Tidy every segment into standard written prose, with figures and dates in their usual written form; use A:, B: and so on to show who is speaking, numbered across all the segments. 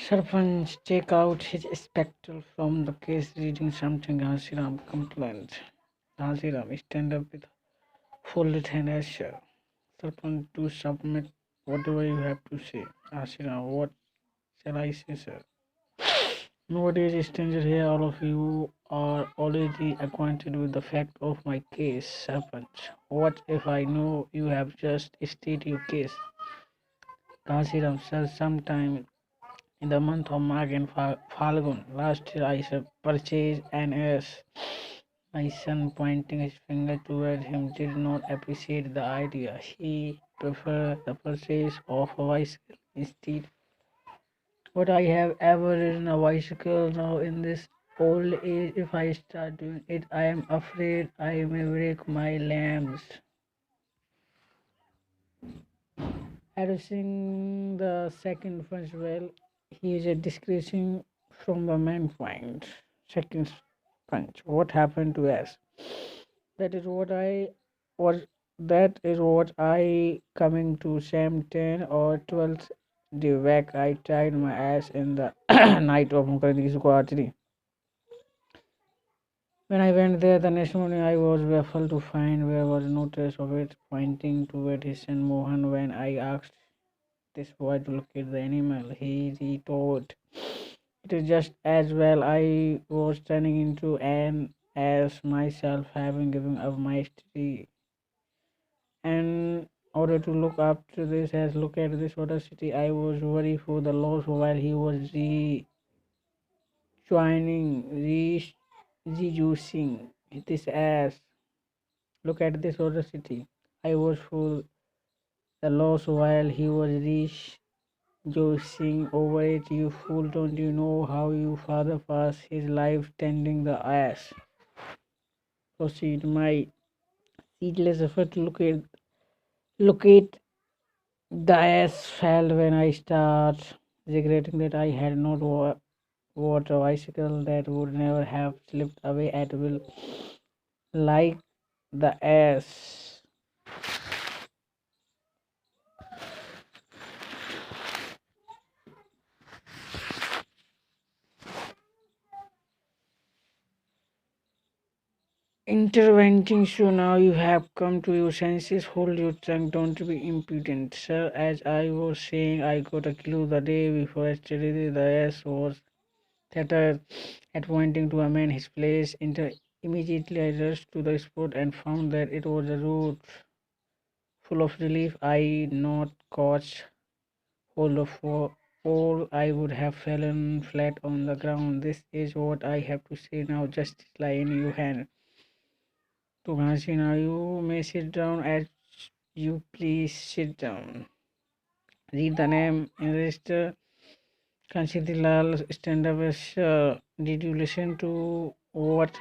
A: Sarpanch take out his spectacle from the case, reading something. Ghansiram complained. Ghansiram stand up with folded hand as sure. Sarpanch to submit whatever you have to say. Ghansiram, what shall I say, sir? Nobody is a stranger here. All of you are already acquainted with the fact of my case, Sarpanch. What if I know you have just stated your case? Ghansiram, sir, sometime in the month of Magh and Falgun last year, I purchased an ass. My son, pointing his finger toward him, did not appreciate the idea. He preferred the purchase of a bicycle instead. But I have ever ridden a bicycle now in this old age. If I start doing it, I am afraid I may break my limbs. Addressing the second punch well, he is a discretion from the mankind. Second punch. What happened to us? That is what that is what I coming to Sam 10 or 12th day back. I tied my ass in the night of Mukherjee's Guwahati. When I went there the next morning, I was baffled to find where was no trace of it, pointing toward his son Mohan. When I asked this boy to locate the animal, he retorted, "It is just as well I was turning into an ass myself, having given up my study. And order to look after this as look at this audacity, I was worried for the loss while he was rejuicing this ass. Look at this audacity. I was for the loss while he was rejoicing over it. You fool, don't you know how your father passed his life tending the ass? Proceed. My seedless effort to locate the ass failed when I start regretting that I had not bought a bicycle that would never have slipped away at will like the ass. Interventing, so now you have come to your senses. Hold your tongue, don't be impudent. Sir, as I was saying, I got a clue the day before yesterday. The ass was theater at pointing to a man his place. Immediately I rushed to the spot and found that it was a road full of relief. I not caught hold of all, I would have fallen flat on the ground. This is what I have to say now. Just lie in your hand. To Ghansina, you may sit down as you please. Sit down. Read the name in register. Kanshidilal, stand up. Did you listen to what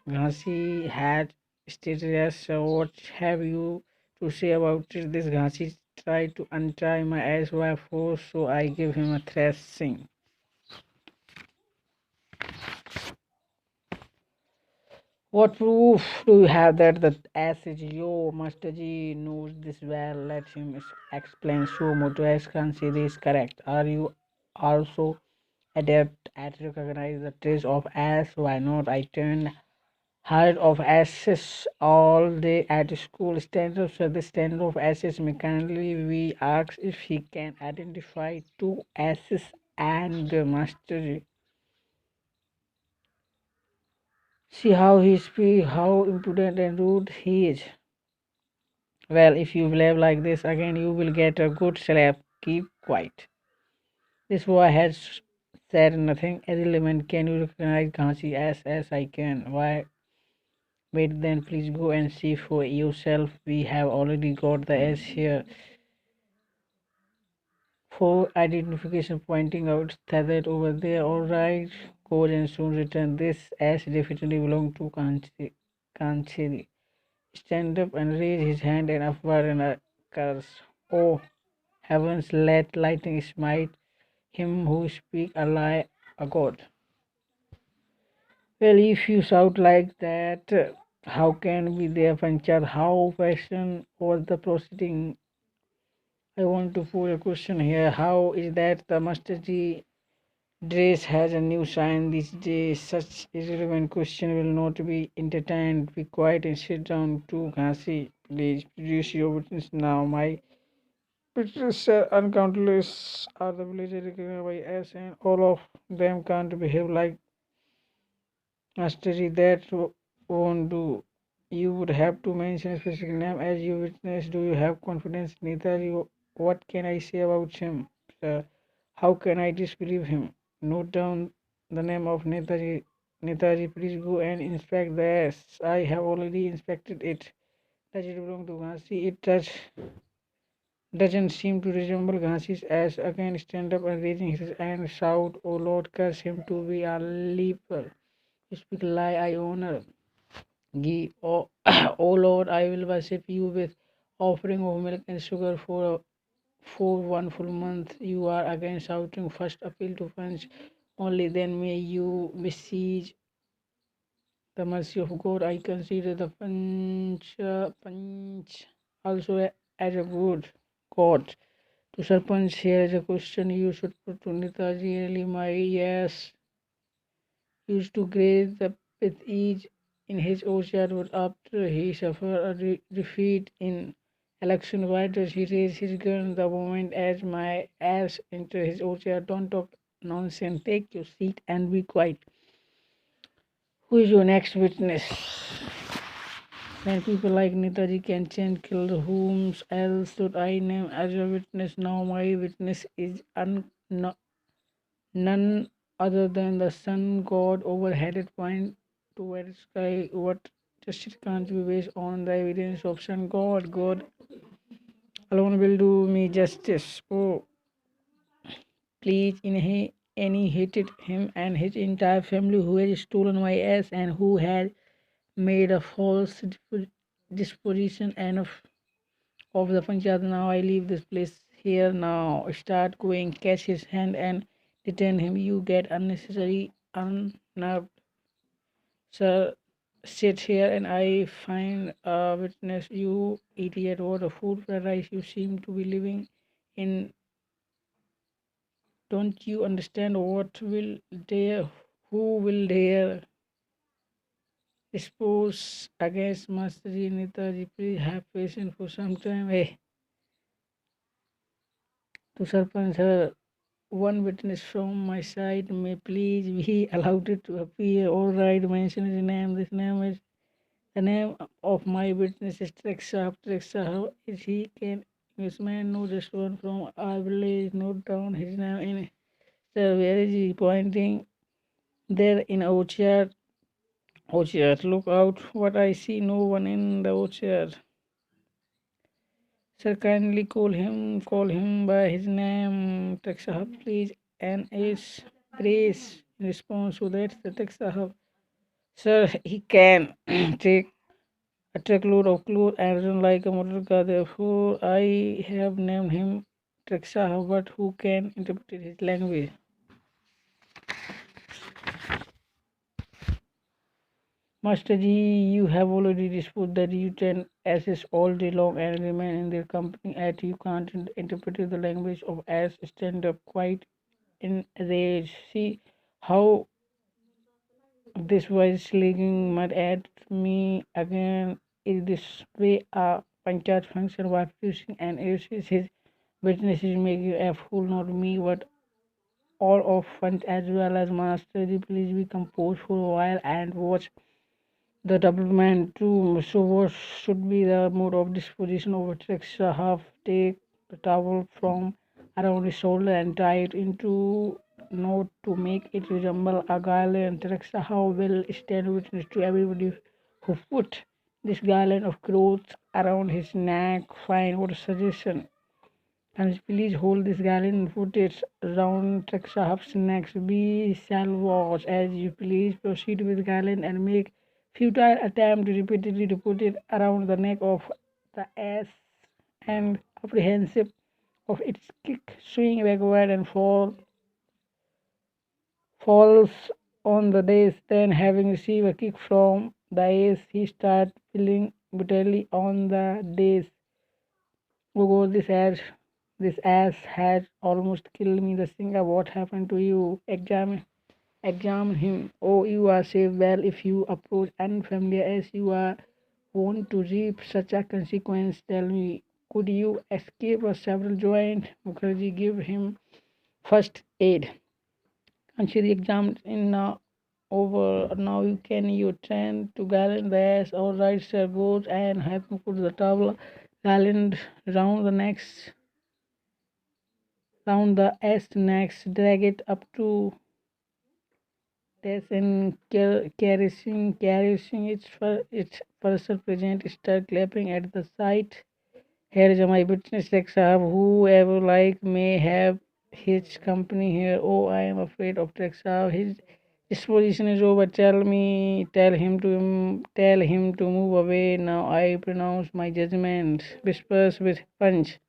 A: Ghansi had stated? Yes. What have you to say about it? This Ghansi tried to untie my ass by force, so I gave him a thrashing. What proof do you have that the ass is your Master Ji knows this well? Let him explain. So Motoris Khansi is correct. Are you also adept at recognize the trace of ass? Why not? I turned herd of asses all day at school. Stand up, so the stand of asses mechanically we ask if he can identify two asses and the Master Ji. See how he speaks, how impudent and rude he is. Well, if you behave like this again, you will get a good slap. Keep quiet. This boy has said nothing irrelevant. Can you recognize Ghansi as I can? Why? Wait, then please go and see for yourself. We have already got the S here. For identification, pointing out tethered over there. All right, go and soon return. This S definitely belong to Kancheri. Stand up and raise his hand and upward and a curse. Oh heavens, let lightning smite him who speak a lie, a god. Well, if you shout like that, how can we there puncture? How fashion was the proceeding? I want to put a question here. How is that the Master Ji Dress has a new sign these days. Such irrelevant question will not be entertained. Be quiet and sit down to Ghasi. Please produce your witness now. My witnesses are uncountless are the villagers recognized by us, and all of them can't behave like mastery. That won't do. You would have to mention a specific name as your witness. Do you have confidence? Neither. What can I say about him? Sir? How can I disbelieve him? Note down the name of Netaji. Netaji, please go and inspect the ass. I have already inspected it. Does it belong to Ghansi? Doesn't seem to resemble Ghansi's ass. Again, stand up and raising his hand, shout, "Oh Lord, curse him to be a leper. You speak lie, I honor. Give, oh, oh Lord, I will worship you with offering of milk and sugar for 1 full month. You are again shouting. First appeal to punch. Only then may you besiege the mercy of God. I consider the punch also as a good God. To Sarpanch, here is a question you should put to Netaji. Really, my yes used to graze the with ease in his orchard, but after he suffered a defeat in election, why does he raise his gun the moment as my ass enter his orchard? Don't talk nonsense. Take your seat and be quiet. Who is your next witness? When people like Netaji can change kill whom else should I name as a witness? Now my witness is none other than the sun god overheaded point toward sky. What justice can't be based on the evidence of sun god. God alone will do me justice. Oh, please any hated him and his entire family who had stolen my ass and who had made a false disposition and of the Panchayat. Now I leave this place here now. Start going, catch his hand and detain him. You get unnecessary unnerved. Sir, sit here and I find a witness. You idiot, what a food paradise you seem to be living in. Don't you understand what will dare, who will dare dispose against Master Ji Netaji? Please have patience for some time. Hey, to Sarpanch, sir, one witness from my side may please be allowed to appear. All right, mention his name. This name is the name of my witness is Treksha. Treksha, how is he? Can this man know just one from our village? Note down his name in. Sir, where is he pointing? There in orchard. Orchard, look out! What I see? No one in the orchard. Sir, kindly call him by his name. Treksha, please. N.S. Brace. In response to that, the Treksha, sir, he can take a truckload of clothes and run like a motor car. Therefore, I have named him Treksha, but who can interpret his language? Master Ji, you have already disputed that you can assist all day long and remain in their company at you can't interpret the language of as stand up quite enraged. See how this was slinging mud at me again. Is this way a Panchat function was producing and is his witnesses make you a fool, not me, but all of fun as well as master. Please be composed for a while and watch the development too. So what should be the mode of disposition of a text? Half take the towel from around his shoulder and tie it into knot to make it resemble a garland. Text how will stand witness to everybody who put this garland of clothes around his neck. Fine, what a suggestion. And please hold this garland and put it round Sahab's neck. We shall watch as you please. Proceed with garland and make futile attempt repeatedly to put it around the neck of the ass and apprehensive of its kick, swing backward and falls on the days. Then having received a kick from the ass, he starts feeling brutally on the days. Oh God, this ass This ass has almost killed me. The singer, what happened to you? Examine him. Oh, you are safe. Well, if you approach unfamiliar as you are want to reap such a consequence, tell me, could you escape or several joined? Mukherjee, give him first aid. Kanshi, the exam in over. Now you turn to Garland the ass. All right, sir, goes and have to put the towel. Garland round the S next, drag it up to this and caressing its person present, start clapping at the sight. Here is my witness, Sheikh Sahab. Whoever like may have his company here. Oh, I am afraid of Sheikh Sahab. His disposition is over. Tell him to move away. Now I pronounce my judgment. Whispers with punch.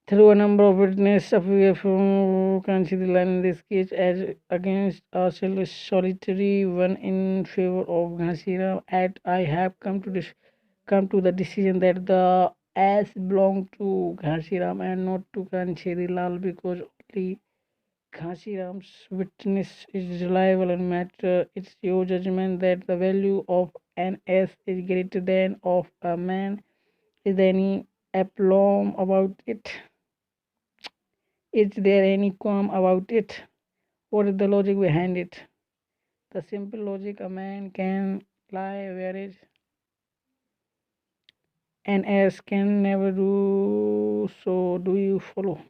A: Through a number of witnesses appear from consider the line in this case as against a solitary one in favor of Ghanshiram. At I have come to the decision that the ass belong to Ghanshiram and not to Kancheri Lal because only Ghanshiram's witness is reliable and matter. It's your judgment that the value of an ass is greater than of a man. Is there any aplomb about it? Is there any qualm about it? What is the logic behind it? The simple logic a man can lie, whereas an ass can never do so. Do you follow?